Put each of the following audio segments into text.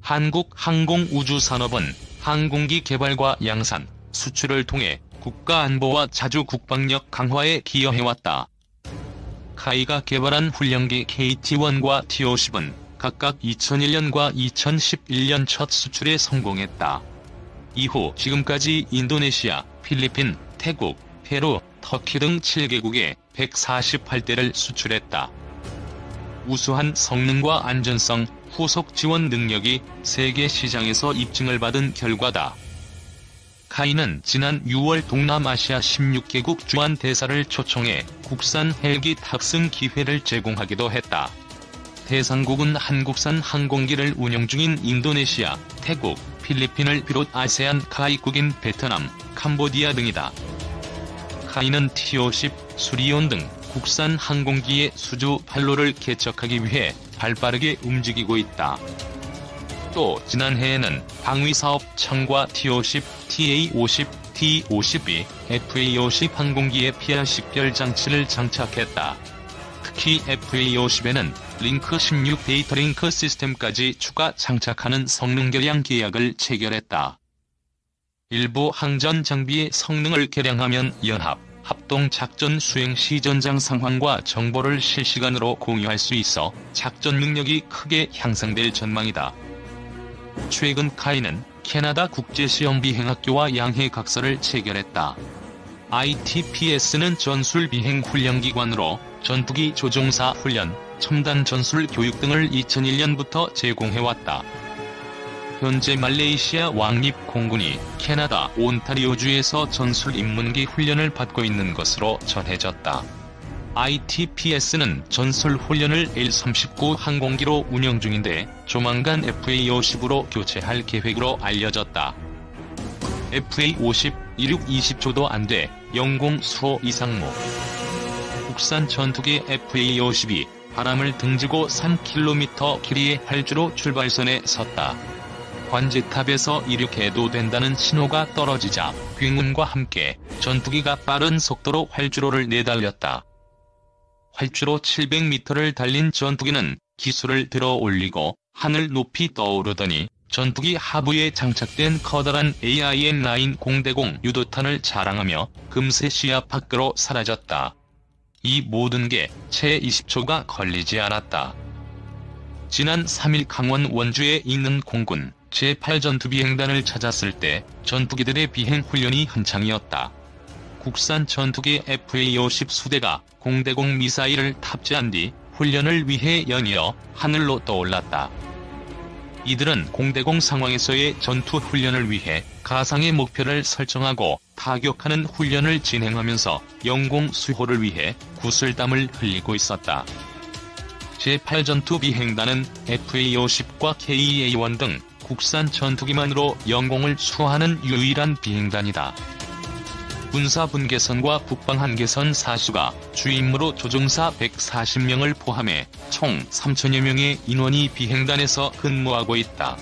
한국항공우주산업은 항공기 개발과 양산, 수출을 통해 국가안보와 자주 국방력 강화에 기여해왔다. 카이가 개발한 훈련기 KT-1과 T-50은 각각 2001년과 2011년 첫 수출에 성공했다. 이후 지금까지 인도네시아, 필리핀, 태국, 페루, 터키 등 7개국에 148대를 수출했다. 우수한 성능과 안전성, 후속 지원 능력이 세계 시장에서 입증을 받은 결과다. 카이는 지난 6월 동남아시아 16개국 주한 대사를 초청해 국산 헬기 탑승 기회를 제공하기도 했다. 대상국은 한국산 항공기를 운영 중인 인도네시아, 태국, 필리핀을 비롯 아세안 가입국인 베트남, 캄보디아 등이다. 카이는 T-50, 수리온 등 국산 항공기의 수주 판로를 개척하기 위해 발빠르게 움직이고 있다. 또 지난해에는 방위사업청과 T-50, TA-50, T-50B, FA-50 항공기의 PR 식별 장치를 장착했다. 특히 FA-50에는 링크 16 데이터 링크 시스템까지 추가 장착하는 성능 개량 계약을 체결했다. 일부 항전 장비의 성능을 개량하면 연합, 합동 작전 수행 시 전장 상황과 정보를 실시간으로 공유할 수 있어 작전 능력이 크게 향상될 전망이다. 최근 카이는 캐나다 국제시험비행학교와 양해 각서를 체결했다. ITPS는 전술 비행 훈련기관으로 전투기 조종사 훈련, 첨단 전술 교육 등을 2001년부터 제공해왔다. 현재 말레이시아 왕립 공군이 캐나다 온타리오주에서 전술 입문기 훈련을 받고 있는 것으로 전해졌다. ITPS는 전술 훈련을 L-39 항공기로 운영 중인데 조만간 FA-50으로 교체할 계획으로 알려졌다. FA-50, 이륙 20초도 안 돼 영공 수호 이상무. 국산 전투기 FA-50이 바람을 등지고 3km 길이의 활주로 출발선에 섰다. 관제탑에서 이륙해도 된다는 신호가 떨어지자 귀문과 함께 전투기가 빠른 속도로 활주로를 내달렸다. 활주로 700m를 달린 전투기는 기술을 들어 올리고 하늘 높이 떠오르더니 전투기 하부에 장착된 커다란 AIM-9 공대공 유도탄을 자랑하며 금세 시야 밖으로 사라졌다. 이 모든 게 채 20초가 걸리지 않았다. 지난 3일 강원 원주에 있는 공군 제8전투비행단을 찾았을 때 전투기들의 비행 훈련이 한창이었다. 국산 전투기 FA-50 수대가 공대공 미사일을 탑재한 뒤 훈련을 위해 연이어 하늘로 떠올랐다. 이들은 공대공 상황에서의 전투 훈련을 위해 가상의 목표를 설정하고 타격하는 훈련을 진행하면서 영공 수호를 위해 구슬땀을 흘리고 있었다. 제8전투비행단은 FA-50과 KA-1 등 국산 전투기만으로 영공을 수호하는 유일한 비행단이다. 군사분계선과 북방한계선 사수가 주임무로 조종사 140명을 포함해 총 3천여 명의 인원이 비행단에서 근무하고 있다.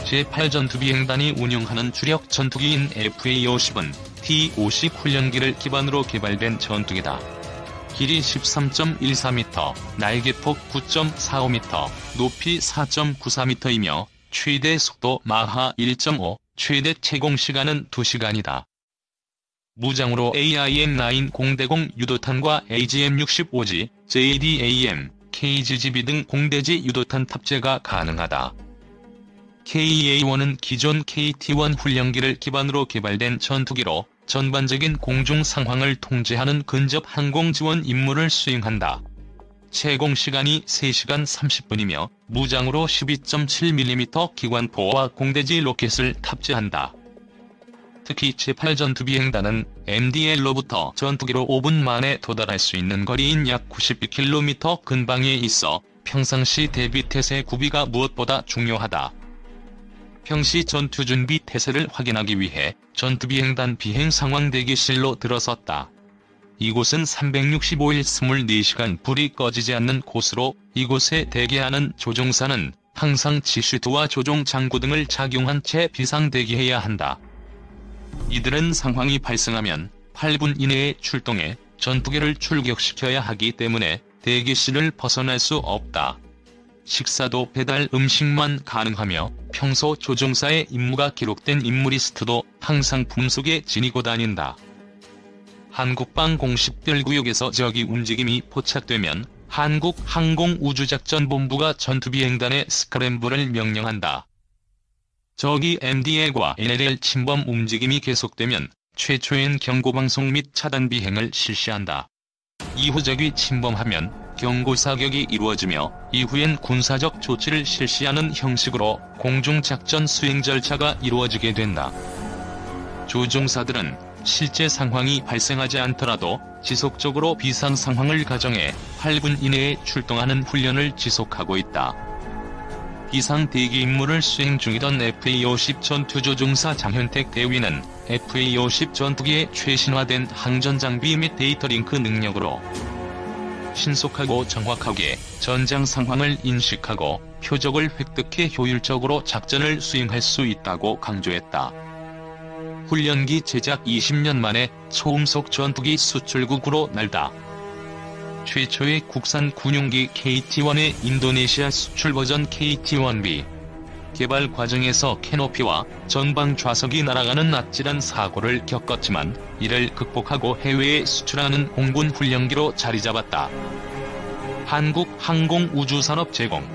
제8전투비행단이 운용하는 주력 전투기인 FA-50은 T-50 훈련기를 기반으로 개발된 전투기다. 길이 13.14m, 날개폭 9.45m, 높이 4.94m이며 최대 속도 마하 1.5, 최대 채공시간은 2시간이다. 무장으로 AIM-9 공대공 유도탄과 AGM-65G, JDAM, KGGB 등 공대지 유도탄 탑재가 가능하다. KA-1은 기존 KT-1 훈련기를 기반으로 개발된 전투기로 전반적인 공중 상황을 통제하는 근접 항공 지원 임무를 수행한다. 채공 시간이 3시간 30분이며 무장으로 12.7mm 기관포와 공대지 로켓을 탑재한다. 특히 제8전투비행단은 MDL로부터 전투기로 5분 만에 도달할 수 있는 거리인 약 92km 근방에 있어 평상시 대비 태세 구비가 무엇보다 중요하다. 평시 전투준비 태세를 확인하기 위해 전투비행단 비행 상황 대기실로 들어섰다. 이곳은 365일 24시간 불이 꺼지지 않는 곳으로 이곳에 대기하는 조종사는 항상 지슈트와 조종 장구 등을 착용한 채 비상대기해야 한다. 이들은 상황이 발생하면 8분 이내에 출동해 전투기를 출격시켜야 하기 때문에 대기실을 벗어날 수 없다. 식사도 배달 음식만 가능하며 평소 조종사의 임무가 기록된 임무 리스트도 항상 품속에 지니고 다닌다. 한국방 공식별 구역에서 적의 움직임이 포착되면 한국항공우주작전본부가 전투비행단의 스크램블을 명령한다. 적이 MDL과 NLL 침범 움직임이 계속되면 최초엔 경고방송 및 차단 비행을 실시한다. 이후 적이 침범하면 경고사격이 이루어지며 이후엔 군사적 조치를 실시하는 형식으로 공중작전 수행 절차가 이루어지게 된다. 조종사들은 실제 상황이 발생하지 않더라도 지속적으로 비상 상황을 가정해 8분 이내에 출동하는 훈련을 지속하고 있다. 비상 대기 임무를 수행 중이던 FA-50 전투조종사 장현택 대위는 FA-50 전투기의 최신화된 항전 장비 및 데이터 링크 능력으로 신속하고 정확하게 전장 상황을 인식하고 표적을 획득해 효율적으로 작전을 수행할 수 있다고 강조했다. 훈련기 제작 20년 만에 초음속 전투기 수출국으로 날다. 최초의 국산 군용기 KT-1의 인도네시아 수출 버전 KT-1B 개발 과정에서 캐노피와 전방 좌석이 날아가는 아찔한 사고를 겪었지만 이를 극복하고 해외에 수출하는 공군 훈련기로 자리잡았다. 한국항공우주산업 제공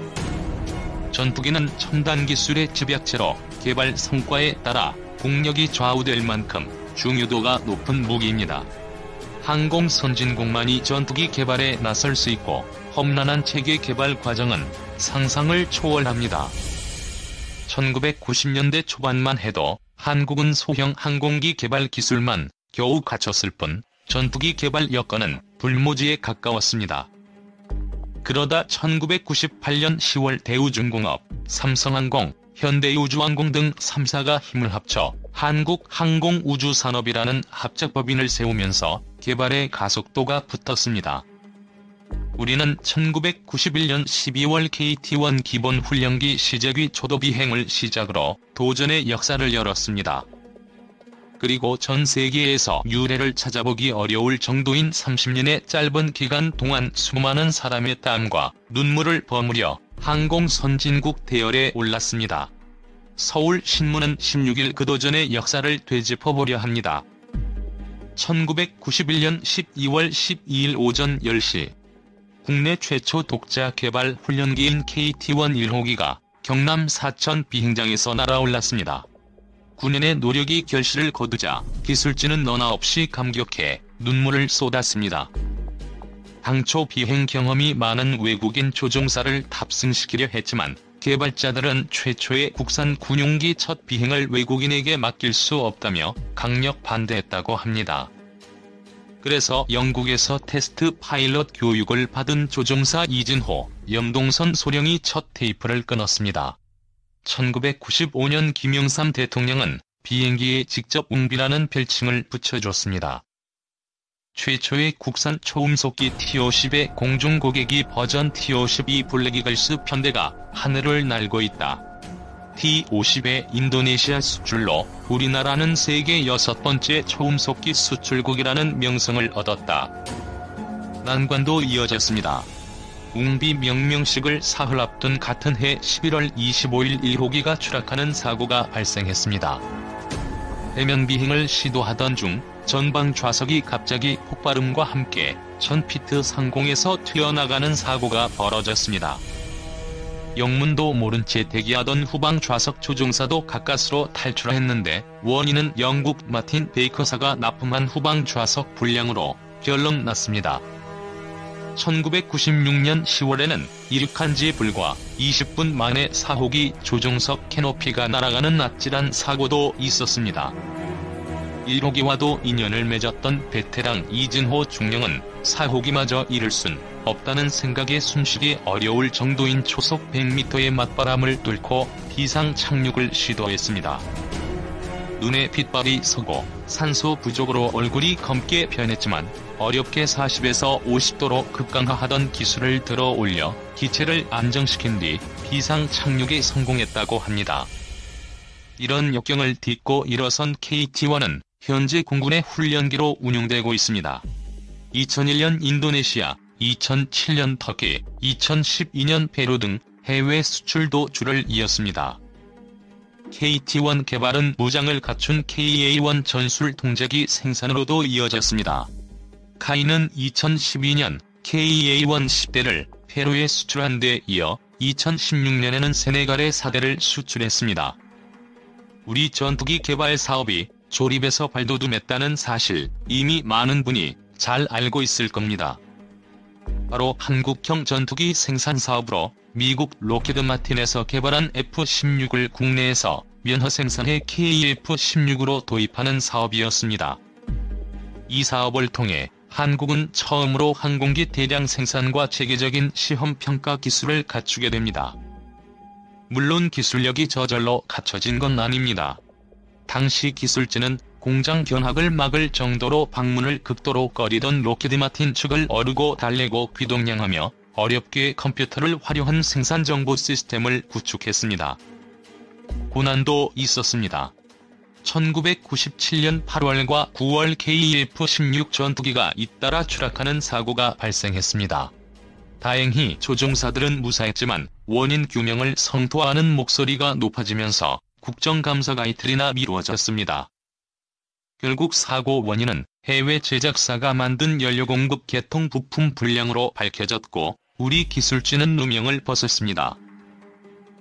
전투기는 첨단 기술의 집약체로 개발 성과에 따라 국력이 좌우될 만큼 중요도가 높은 무기입니다. 항공 선진국만이 전투기 개발에 나설 수 있고 험난한 체계 개발 과정은 상상을 초월합니다. 1990년대 초반만 해도 한국은 소형 항공기 개발 기술만 겨우 갖췄을 뿐 전투기 개발 여건은 불모지에 가까웠습니다. 그러다 1998년 10월 대우중공업, 삼성항공, 현대우주항공 등 3사가 힘을 합쳐 한국항공우주산업이라는 합작법인을 세우면서 개발의 가속도가 붙었습니다. 우리는 1991년 12월 KT-1 기본 훈련기 시제기 초도 비행을 시작으로 도전의 역사를 열었습니다. 그리고 전 세계에서 유례를 찾아보기 어려울 정도인 30년의 짧은 기간 동안 수많은 사람의 땀과 눈물을 버무려 항공 선진국 대열에 올랐습니다. 서울신문은 16일 그 도전의 역사를 되짚어보려 합니다. 1991년 12월 12일 오전 10시 국내 최초 독자 개발 훈련기인 KT-1 1호기가 경남 사천 비행장에서 날아올랐습니다. 9년의 노력이 결실을 거두자 기술진은 너나 없이 감격해 눈물을 쏟았습니다. 당초 비행 경험이 많은 외국인 조종사를 탑승시키려 했지만 개발자들은 최초의 국산 군용기 첫 비행을 외국인에게 맡길 수 없다며 강력 반대했다고 합니다. 그래서 영국에서 테스트 파일럿 교육을 받은 조종사 이진호, 염동선 소령이 첫 테이프를 끊었습니다. 1995년 김영삼 대통령은 비행기에 직접 웅비라는 별칭을 붙여줬습니다. 최초의 국산 초음속기 T-50의 공중고객이 버전 T-52 블랙이글스 편대가 하늘을 날고 있다. T-50의 인도네시아 수출로 우리나라는 세계 6번째 초음속기 수출국이라는 명성을 얻었다. 난관도 이어졌습니다. 웅비 명명식을 사흘 앞둔 같은 해 11월 25일 1호기가 추락하는 사고가 발생했습니다. 해면 비행을 시도하던 중 전방 좌석이 갑자기 폭발음과 함께 1000피트 상공에서 튀어나가는 사고가 벌어졌습니다. 영문도 모른 채 대기하던 후방 좌석 조종사도 가까스로 탈출했는데 원인은 영국 마틴 베이커사가 납품한 후방 좌석 불량으로 결론 났습니다. 1996년 10월에는 이륙한 지 불과 20분 만에 4호기 조종석 캐노피가 날아가는 아찔한 사고도 있었습니다. 1호기와도 인연을 맺었던 베테랑 이진호 중령은 4호기마저 이룰 순 없다는 생각에 숨쉬기 어려울 정도인 초속 100m의 맞바람을 뚫고 비상 착륙을 시도했습니다. 눈에 핏발이 서고 산소 부족으로 얼굴이 검게 변했지만 어렵게 40에서 50도로 급강하하던 기술을 들어 올려 기체를 안정시킨 뒤 비상 착륙에 성공했다고 합니다. 이런 역경을 딛고 일어선 KT-1은 현재 공군의 훈련기로 운용되고 있습니다. 2001년 인도네시아, 2007년 터키, 2012년 페루 등 해외 수출도 줄을 이었습니다. KT-1 개발은 무장을 갖춘 KA-1 전술 통제기 생산으로도 이어졌습니다. 카이는 2012년 KA-1 10대를 페루에 수출한 데 이어 2016년에는 세네갈에 4대를 수출했습니다. 우리 전투기 개발 사업이 조립에서 발돋움했다는 사실 이미 많은 분이 잘 알고 있을 겁니다. 바로 한국형 전투기 생산 사업으로 미국 로키드 마틴에서 개발한 F-16을 국내에서 면허 생산해 KF-16으로 도입하는 사업이었습니다. 이 사업을 통해 한국은 처음으로 항공기 대량 생산과 체계적인 시험평가 기술을 갖추게 됩니다. 물론 기술력이 저절로 갖춰진 건 아닙니다. 당시 기술진은 공장 견학을 막을 정도로 방문을 극도로 꺼리던 로키드 마틴 측을 어르고 달래고 귀동냥하며 어렵게 컴퓨터를 활용한 생산 정보 시스템을 구축했습니다. 고난도 있었습니다. 1997년 8월과 9월 KF-16 전투기가 잇따라 추락하는 사고가 발생했습니다. 다행히 조종사들은 무사했지만 원인 규명을 성토하는 목소리가 높아지면서 국정감사가 이틀이나 미루어졌습니다. 결국 사고 원인은 해외 제작사가 만든 연료 공급 개통 부품 불량으로 밝혀졌고 우리 기술진은 누명을 벗었습니다.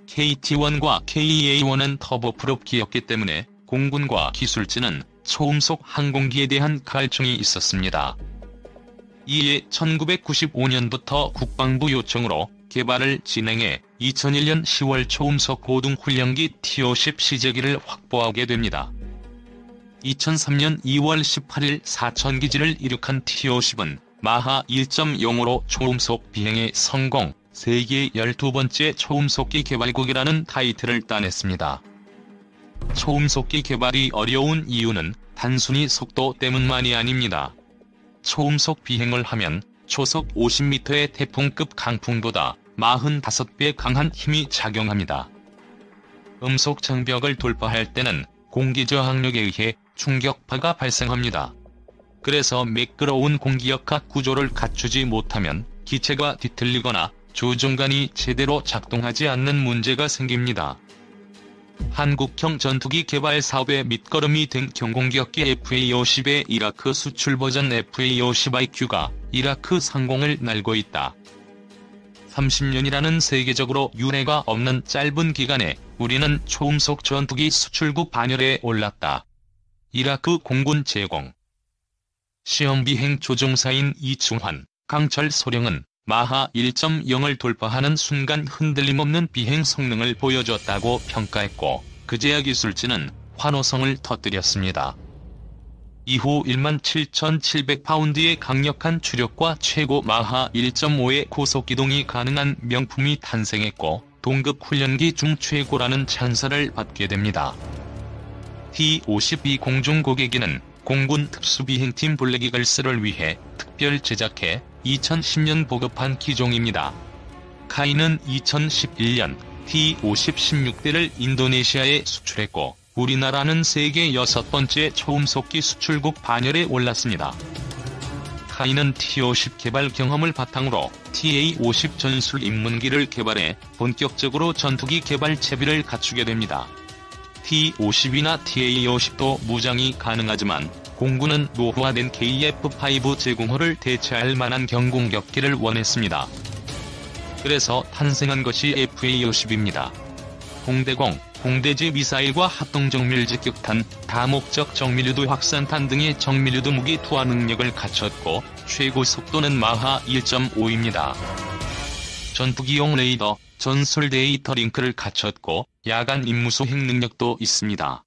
KT-1과 KA-1은 터보프롭기였기 때문에 공군과 기술진은 초음속 항공기에 대한 갈증이 있었습니다. 이에 1995년부터 국방부 요청으로 개발을 진행해 2001년 10월 초음속 고등훈련기 T-50 시제기를 확보하게 됩니다. 2003년 2월 18일 사천기지를 이륙한 T-50은 마하 1.0으로 초음속 비행에 성공, 세계 12번째 초음속기 개발국이라는 타이틀을 따냈습니다. 초음속기 개발이 어려운 이유는 단순히 속도 때문만이 아닙니다. 초음속 비행을 하면 초속 50m의 태풍급 강풍보다 45배 강한 힘이 작용합니다. 음속 장벽을 돌파할 때는 공기 저항력에 의해 충격파가 발생합니다. 그래서 매끄러운 공기역학 구조를 갖추지 못하면 기체가 뒤틀리거나 조종관이 제대로 작동하지 않는 문제가 생깁니다. 한국형 전투기 개발 사업의 밑거름이 된 경공기역기 FA-50의 이라크 수출 버전 FA-50IQ가 이라크 상공을 날고 있다. 30년이라는 세계적으로 유례가 없는 짧은 기간에 우리는 초음속 전투기 수출국 반열에 올랐다. 이라크 공군 제공. 시험비행 조종사인 이충환, 강철 소령은 마하 1.0을 돌파하는 순간 흔들림 없는 비행 성능을 보여줬다고 평가했고 그제야 기술진은 환호성을 터뜨렸습니다. 이후 17,700파운드의 강력한 추력과 최고 마하 1.5의 고속기동이 가능한 명품이 탄생했고 동급 훈련기 중 최고라는 찬사를 받게 됩니다. T-52 공중고개기는 공군 특수비행팀 블랙이글스를 위해 특별 제작해 2010년 보급한 기종입니다. 카이는 2011년 T-50 16대를 인도네시아에 수출했고 우리나라는 세계 6번째 초음속기 수출국 반열에 올랐습니다. 카이는 T-50 개발 경험을 바탕으로 TA-50 전술 입문기를 개발해 본격적으로 전투기 개발 채비를 갖추게 됩니다. T-50이나 TA-50도 무장이 가능하지만 공군은 노후화된 KF-5 제공호를 대체할 만한 경공격기를 원했습니다. 그래서 탄생한 것이 FA-50입니다. 공대공, 공대지 미사일과 합동정밀 직격탄, 다목적 정밀유도 확산탄 등의 정밀유도 무기 투하 능력을 갖췄고 최고 속도는 마하 1.5입니다. 전투기용 레이더, 전술 데이터 링크를 갖췄고 야간 임무 수행 능력도 있습니다.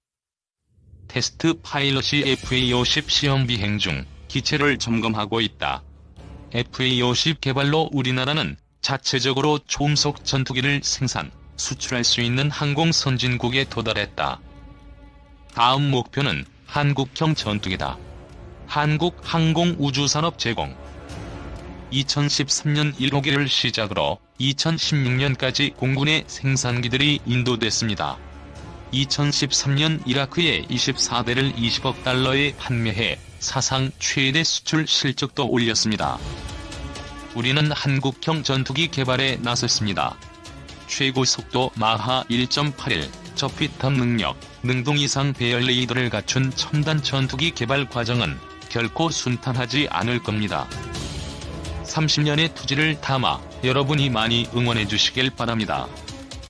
테스트 파일럿이 FA-50 시험 비행 중 기체를 점검하고 있다. FA-50 개발로 우리나라는 자체적으로 초음속 전투기를 생산, 수출할 수 있는 항공 선진국에 도달했다. 다음 목표는 한국형 전투기다. 한국 항공우주산업 제공. 2013년 1호기를 시작으로 2016년까지 공군의 생산기들이 인도됐습니다. 2013년 이라크에 24대를 20억 달러에 판매해 사상 최대 수출 실적도 올렸습니다. 우리는 한국형 전투기 개발에 나섰습니다. 최고 속도 마하 1.81, 저피탑 능력, 능동 이상 배열 레이더를 갖춘 첨단 전투기 개발 과정은 결코 순탄하지 않을 겁니다. 30년의 투지를 담아 여러분이 많이 응원해 주시길 바랍니다.